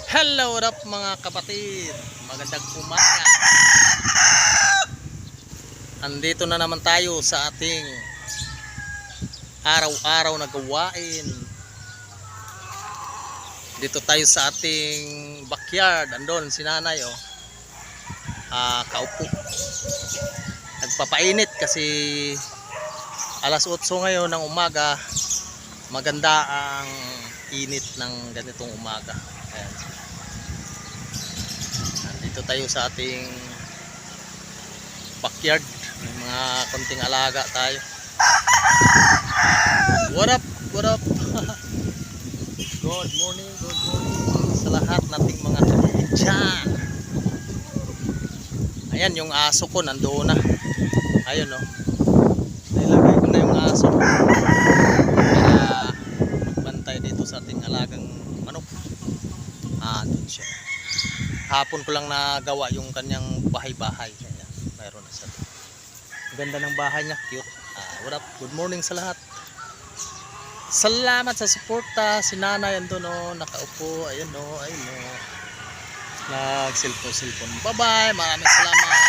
Hello, what up mga kapatid? Magandang umaga. Andito na naman tayo sa ating araw-araw na gawain. Dito tayo sa ating backyard. Andun si nanay kaupo. Nagpapainit kasi alas 8 ngayon ng umaga. Maganda ang init ng ganitong umaga. Ayan. Nandito tayo sa ating backyard. May mga konting alaga tayo. What up? What up? Good morning sa lahat nating mga kapatid dyan. Ayan yung aso ko nandoon na. Ayun nilagay ko na yung aso para magbantay dito sa ating alagang manok. Doon siya. Hapon ko lang nagawa yung kanyang bahay-bahay. Ayan, mayroon na siya. Ganda ng bahay niya, cute. What up? Good morning sa lahat. Salamat sa suporta. Si nanay andun nakaupo. Ayun ayun nag cellphone. Bye bye. Maraming salamat.